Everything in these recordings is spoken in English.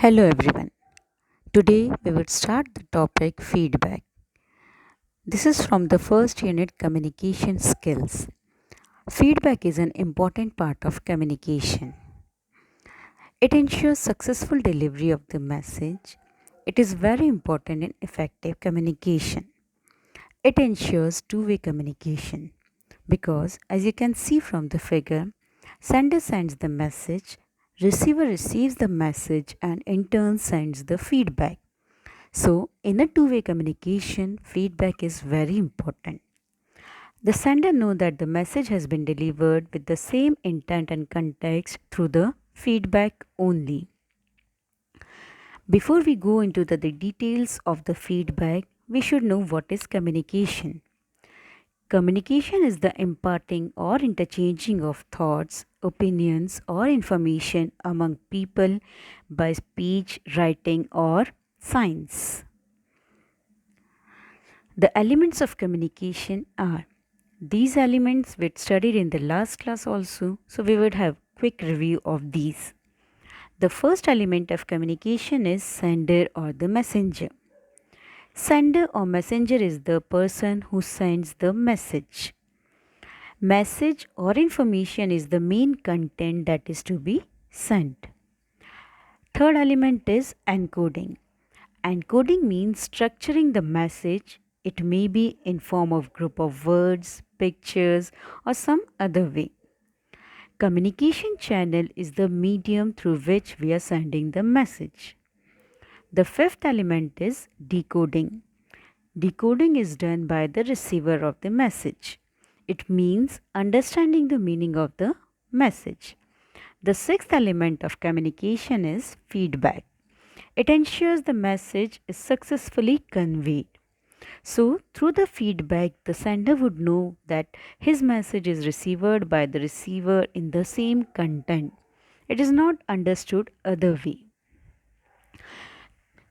Hello everyone. Today we will start the topic feedback. This is from the first unit communication skills. Feedback is an important part of communication. It ensures successful delivery of the message. It is very important in effective communication. It ensures two-way communication because as you can see from the figure, sender sends the message, receiver receives the message and in turn sends the feedback. So, in a two-way communication, feedback is very important. The sender knows that the message has been delivered with the same intent and context through the feedback only. Before we go into the details of the feedback, we should know what is communication. Communication is the imparting or interchanging of thoughts, opinions, or information among people by speech, writing, or signs. The elements of communication are these elements we studied in the last class also, so we would have quick review of these. The first element of communication is sender or the messenger. Sender or messenger is the person who sends the message. Message or information is the main content that is to be sent. Third element is encoding. Encoding means structuring the message. It may be in form of group of words, pictures or some other way. Communication channel is the medium through which we are sending the message. The fifth element is decoding. Decoding is done by the receiver of the message. It means understanding the meaning of the message. The sixth element of communication is feedback. It ensures the message is successfully conveyed. So, through the feedback, the sender would know that his message is received by the receiver in the same content. It is not understood other way.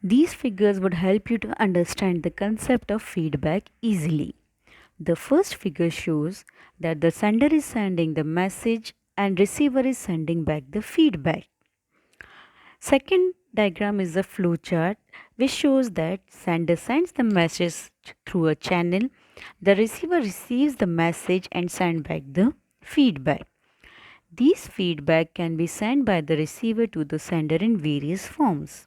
These figures would help you to understand the concept of feedback easily. The first figure shows that the sender is sending the message and receiver is sending back the feedback. Second diagram is a flow chart which shows that sender sends the message through a channel, the receiver receives the message and sends back the feedback. These feedback can be sent by the receiver to the sender in various forms.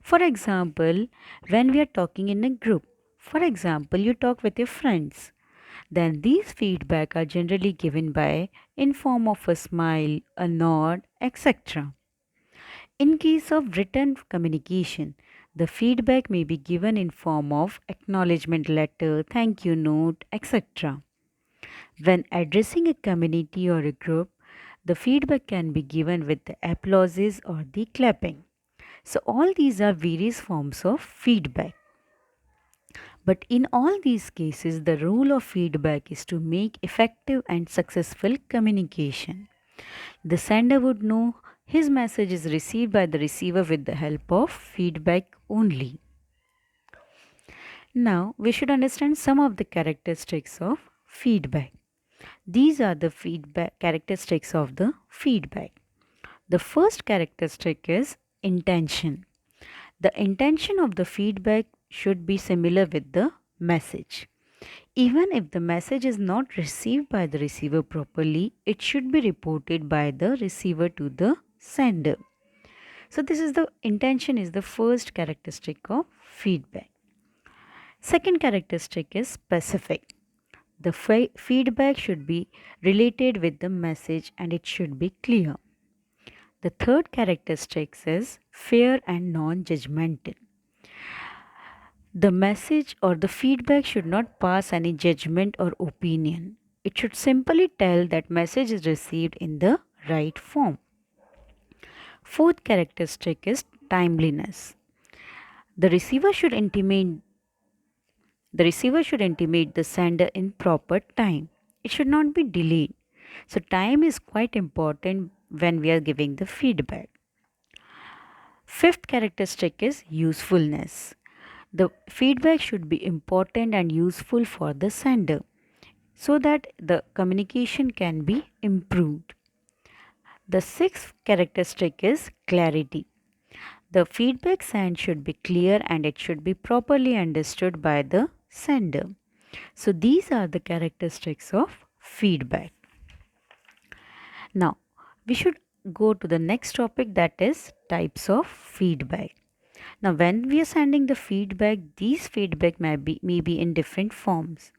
For example, when we are talking in a group, for example, you talk with your friends, then these feedback are generally given by in form of a smile, a nod, etc. In case of written communication, the feedback may be given in form of acknowledgement letter, thank you note, etc. When addressing a community or a group, the feedback can be given with the applauses or the clapping. So all these are various forms of feedback. But in all these cases, the role of feedback is to make effective and successful communication. The sender would know his message is received by the receiver with the help of feedback only. Now, we should understand some of the characteristics of feedback. These are the feedback characteristics of the feedback. The first characteristic is intention. The intention of the feedback should be similar with the message. Even if the message is not received by the receiver properly, it should be reported by the receiver to the sender. So this is the intention is the first characteristic of feedback. Second characteristic is specific. The feedback should be related with the message and it should be clear. The third characteristic is fair and non-judgmental. The message or the feedback should not pass any judgment or opinion. It should simply tell that message is received in the right form. Fourth characteristic is timeliness. The receiver should intimate the sender in proper time. It should not be delayed. So time is quite important when we are giving the feedback. Fifth characteristic is usefulness. The feedback should be important and useful for the sender so that the communication can be improved. The sixth characteristic is clarity. The feedback sent should be clear and it should be properly understood by the sender. So these are the characteristics of feedback. Now, we should go to the next topic, that is types of feedback. Now, when we are sending the feedback, these feedback may be in different forms.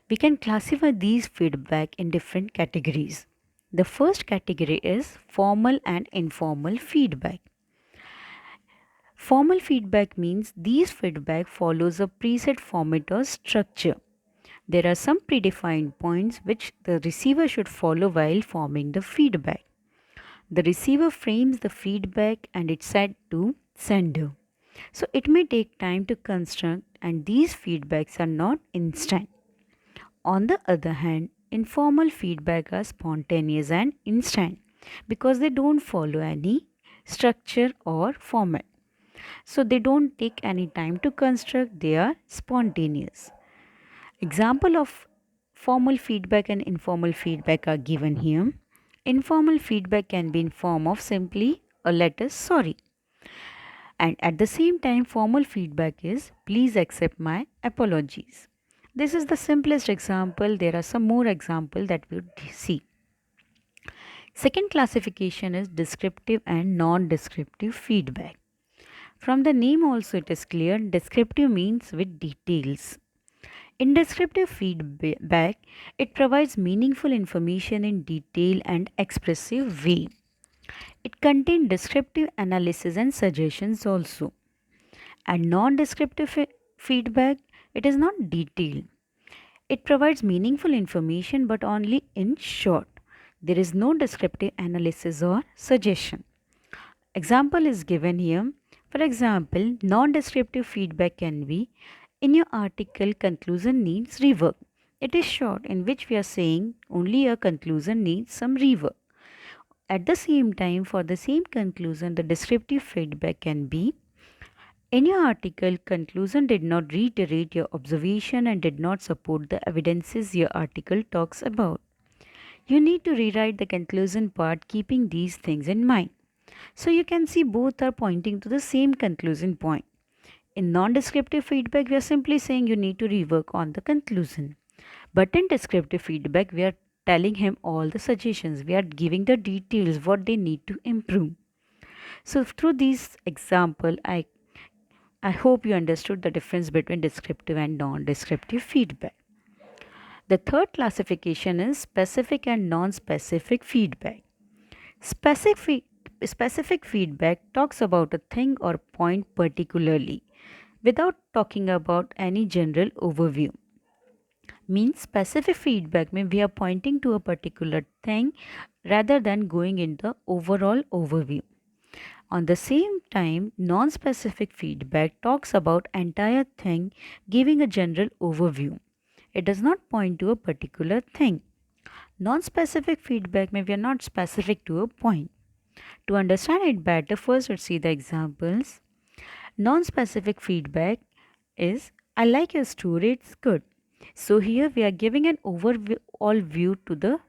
We can classify these feedback in different categories. The first category is formal and informal feedback. Formal feedback means these feedback follows a preset format or structure. There are some predefined points which the receiver should follow while forming the feedback. The receiver frames the feedback and it's sent to sender. So it may take time to construct and these feedbacks are not instant. On the other hand, informal feedback are spontaneous and instant because they don't follow any structure or format. So they don't take any time to construct, they are spontaneous. Example of formal feedback and informal feedback are given here. Informal feedback can be in form of simply a letter sorry. And at the same time, formal feedback is please accept my apologies. This is the simplest example. There are some more examples that we would see. Second classification is descriptive and non-descriptive feedback. From the name also it is clear, descriptive means with details. In descriptive feedback, it provides meaningful information in detail and expressive way. It contains descriptive analysis and suggestions also. And non-descriptive feedback, it is not detailed. It provides meaningful information but only in short. There is no descriptive analysis or suggestion. Example is given here. For example, non-descriptive feedback can be in your article conclusion needs rework. It is short in which we are saying only a conclusion needs some rework. At the same time, for the same conclusion, the descriptive feedback can be in your article, conclusion did not reiterate your observation and did not support the evidences your article talks about. You need to rewrite the conclusion part keeping these things in mind. So you can see both are pointing to the same conclusion point. In non-descriptive feedback, we are simply saying you need to rework on the conclusion. But in descriptive feedback, we are telling him all the suggestions. We are giving the details, what they need to improve. So through these example, I hope you understood the difference between descriptive and non-descriptive feedback. The third classification is specific and non-specific feedback. Specific feedback talks about a thing or point particularly without talking about any general overview. Means specific feedback means we are pointing to a particular thing rather than going in the overall overview. On the same time, non-specific feedback talks about entire thing giving a general overview. It does not point to a particular thing. Non-specific feedback means we are not specific to a point. To understand it better, first let's see the examples. Non-specific feedback is I like your story, it's good. So here we are giving an overall view to the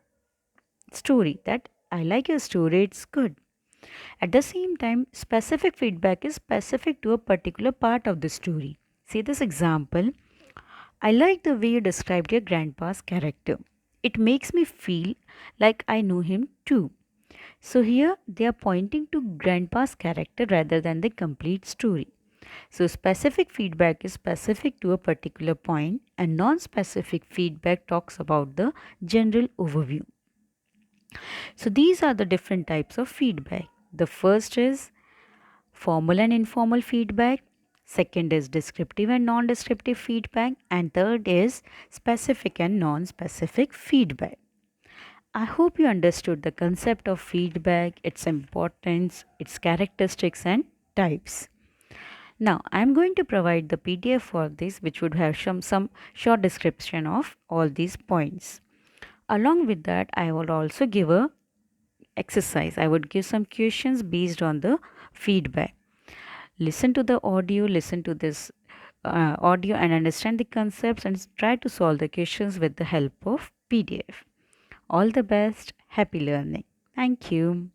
story that I like your story, it's good. At the same time, specific feedback is specific to a particular part of the story. See this example. I like the way you described your grandpa's character. It makes me feel like I know him too. So here they are pointing to grandpa's character rather than the complete story. So specific feedback is specific to a particular point and non-specific feedback talks about the general overview. So these are the different types of feedback. The first is formal and informal feedback. Second is descriptive and non-descriptive feedback. And third is specific and non-specific feedback. I hope you understood the concept of feedback, its importance, its characteristics and types. Now, I am going to provide the PDF for this which would have some short description of all these points. Along with that, I will also give a exercise. I would give some questions based on the feedback. Listen to the audio, listen to this audio and understand the concepts and try to solve the questions with the help of PDF. All the best. Happy learning. Thank you.